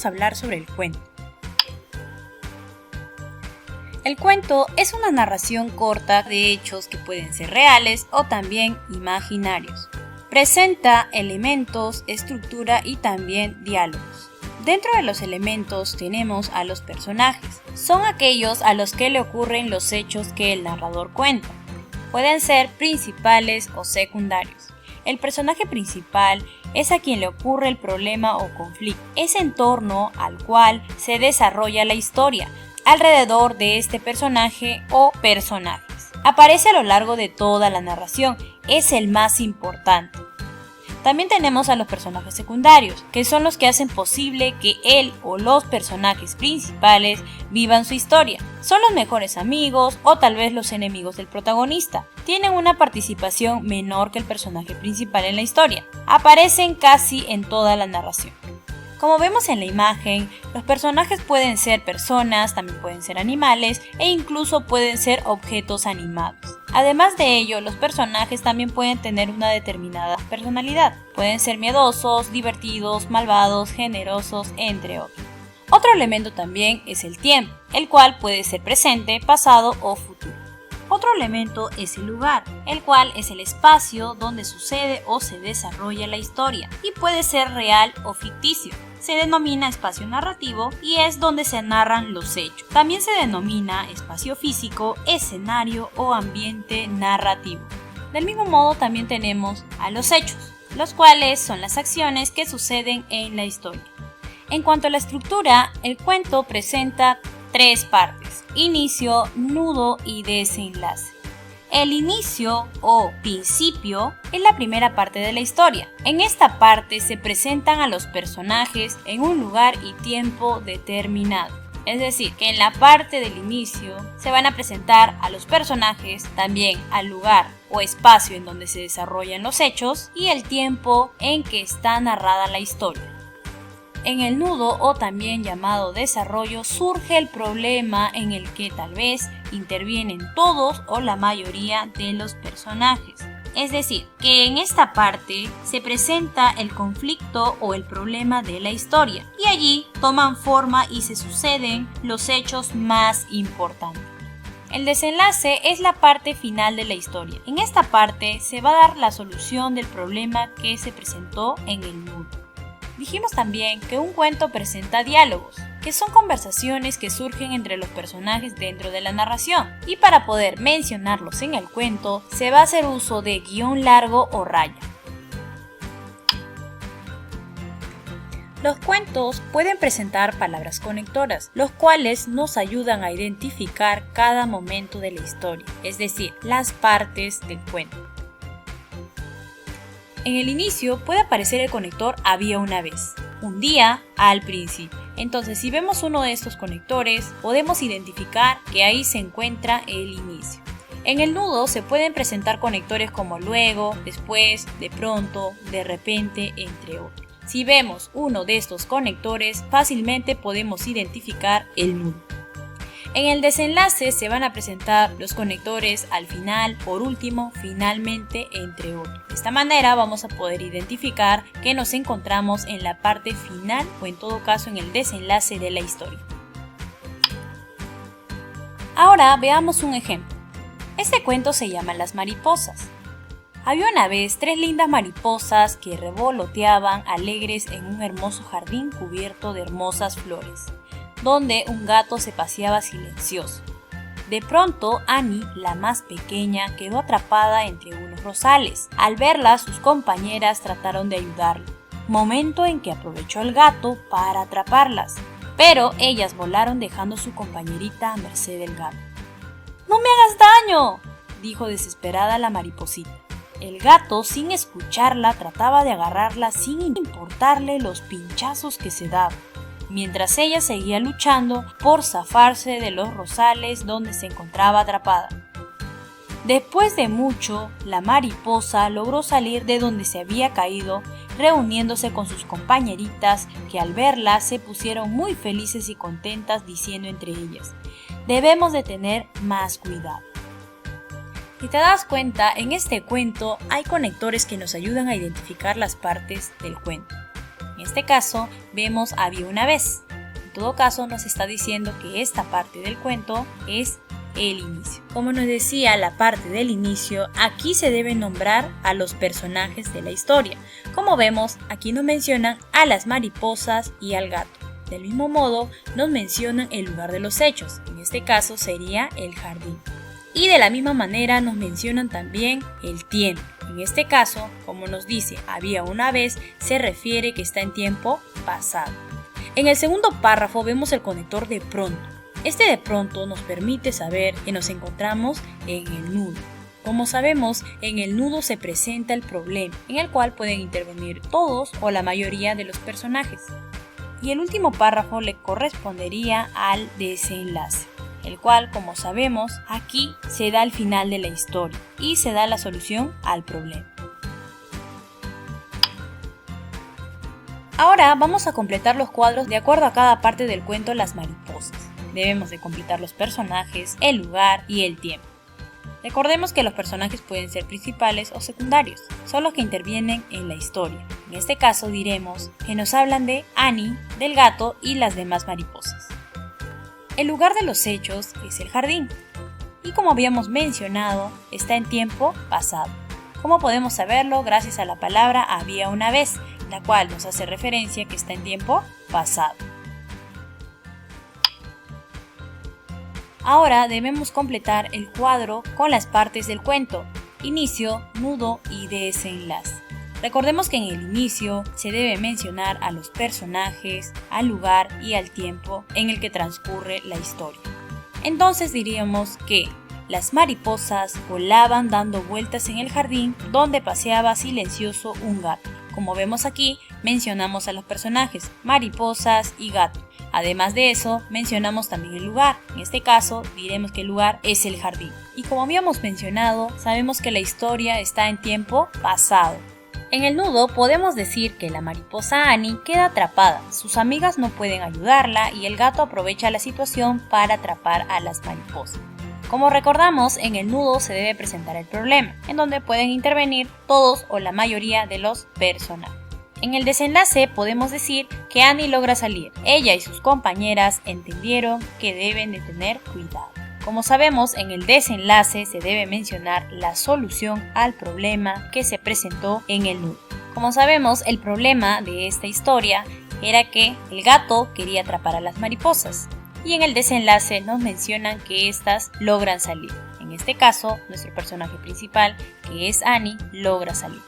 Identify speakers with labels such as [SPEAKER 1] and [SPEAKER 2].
[SPEAKER 1] vamos a hablar sobre el cuento. El cuento es una narración corta de hechos que pueden ser reales o también imaginarios. Presenta elementos, estructura y también diálogos. Dentro de los elementos tenemos a los personajes. Son aquellos a los que le ocurren los hechos que el narrador cuenta. Pueden ser principales o secundarios. El personaje principal es a quien le ocurre el problema o conflicto. Es en torno al cual se desarrolla la historia, alrededor de este personaje o personajes. Aparece a lo largo de toda la narración, es el más importante. También tenemos a los personajes secundarios, que son los que hacen posible que él o los personajes principales vivan su historia. Son los mejores amigos o tal vez los enemigos del protagonista. Tienen una participación menor que el personaje principal en la historia. Aparecen casi en toda la narración. Como vemos en la imagen, los personajes pueden ser personas, también pueden ser animales e incluso pueden ser objetos animados. Además de ello, los personajes también pueden tener una determinada personalidad. Pueden ser miedosos, divertidos, malvados, generosos, entre otros. Otro elemento también es el tiempo, el cual puede ser presente, pasado o futuro. Otro elemento es el lugar, el cual es el espacio donde sucede o se desarrolla la historia y puede ser real o ficticio. Se denomina espacio narrativo y es donde se narran los hechos. También se denomina espacio físico, escenario o ambiente narrativo. Del mismo modo también tenemos a los hechos, los cuales son las acciones que suceden en la historia. En cuanto a la estructura, el cuento presenta 3 partes: inicio, nudo y desenlace. El inicio o principio es la primera parte de la historia. En esta parte se presentan a los personajes en un lugar y tiempo determinado. Es decir, que en la parte del inicio se van a presentar a los personajes, también al lugar o espacio en donde se desarrollan los hechos y el tiempo en que está narrada la historia. En el nudo o también llamado desarrollo surge el problema en el que tal vez intervienen todos o la mayoría de los personajes. Es decir, que en esta parte se presenta el conflicto o el problema de la historia y allí toman forma y se suceden los hechos más importantes. El desenlace es la parte final de la historia. En esta parte se va a dar la solución del problema que se presentó en el nudo. Dijimos también que un cuento presenta diálogos, que son conversaciones que surgen entre los personajes dentro de la narración, y para poder mencionarlos en el cuento se va a hacer uso de guión largo o raya. Los cuentos pueden presentar palabras conectoras, los cuales nos ayudan a identificar cada momento de la historia, es decir, las partes del cuento. En el inicio puede aparecer el conector había una vez, un día, al principio. Entonces, si vemos uno de estos conectores, podemos identificar que ahí se encuentra el inicio. En el nudo se pueden presentar conectores como luego, después, de pronto, de repente, entre otros. Si vemos uno de estos conectores, fácilmente podemos identificar el nudo. En el desenlace se van a presentar los conectores al final, por último, finalmente, entre otros. De esta manera vamos a poder identificar que nos encontramos en la parte final o en todo caso en el desenlace de la historia. Ahora veamos un ejemplo. Este cuento se llama Las mariposas. Había una vez 3 lindas mariposas que revoloteaban alegres en un hermoso jardín cubierto de hermosas flores, donde un gato se paseaba silencioso. De pronto, Annie, la más pequeña, quedó atrapada entre unos rosales. Al verla, sus compañeras trataron de ayudarla, momento en que aprovechó el gato para atraparlas, pero ellas volaron dejando su compañerita a merced del gato. «¡No me hagas daño!», dijo desesperada la mariposita. El gato, sin escucharla, trataba de agarrarla sin importarle los pinchazos que se daban, mientras ella seguía luchando por zafarse de los rosales donde se encontraba atrapada. Después de mucho, la mariposa logró salir de donde se había caído, reuniéndose con sus compañeritas, que al verla se pusieron muy felices y contentas, diciendo entre ellas: «Debemos de tener más cuidado». Si te das cuenta, en este cuento hay conectores que nos ayudan a identificar las partes del cuento. En este caso, vemos había una vez. En todo caso, nos está diciendo que esta parte del cuento es el inicio. Como nos decía la parte del inicio, aquí se debe nombrar a los personajes de la historia. Como vemos, aquí nos mencionan a las mariposas y al gato. Del mismo modo, nos mencionan el lugar de los hechos. En este caso sería el jardín. Y de la misma manera nos mencionan también el tiempo. En este caso, como nos dice había una vez, se refiere que está en tiempo pasado. En el segundo párrafo vemos el conector de pronto. Este de pronto nos permite saber que nos encontramos en el nudo. Como sabemos, en el nudo se presenta el problema, en el cual pueden intervenir todos o la mayoría de los personajes. Y el último párrafo le correspondería al desenlace, el cual, como sabemos, aquí se da el final de la historia y se da la solución al problema. Ahora vamos a completar los cuadros de acuerdo a cada parte del cuento Las mariposas. Debemos de completar los personajes, el lugar y el tiempo. Recordemos que los personajes pueden ser principales o secundarios, son los que intervienen en la historia. En este caso diremos que nos hablan de Annie, del gato y las demás mariposas. El lugar de los hechos es el jardín, y como habíamos mencionado, está en tiempo pasado. ¿Cómo podemos saberlo? Gracias a la palabra había una vez, la cual nos hace referencia que está en tiempo pasado. Ahora debemos completar el cuadro con las partes del cuento, inicio, nudo y desenlace. Recordemos que en el inicio se debe mencionar a los personajes, al lugar y al tiempo en el que transcurre la historia. Entonces diríamos que las mariposas volaban dando vueltas en el jardín donde paseaba silencioso un gato. Como vemos aquí, mencionamos a los personajes, mariposas y gato. Además de eso, mencionamos también el lugar. En este caso, diremos que el lugar es el jardín. Y como habíamos mencionado, sabemos que la historia está en tiempo pasado. En el nudo podemos decir que la mariposa Annie queda atrapada, sus amigas no pueden ayudarla y el gato aprovecha la situación para atrapar a las mariposas. Como recordamos, en el nudo se debe presentar el problema, en donde pueden intervenir todos o la mayoría de los personajes. En el desenlace podemos decir que Annie logra salir. Ella y sus compañeras entendieron que deben de tener cuidado. Como sabemos, en el desenlace se debe mencionar la solución al problema que se presentó en el nudo. Como sabemos, el problema de esta historia era que el gato quería atrapar a las mariposas. Y en el desenlace nos mencionan que éstas logran salir. En este caso, nuestro personaje principal, que es Annie, logra salir.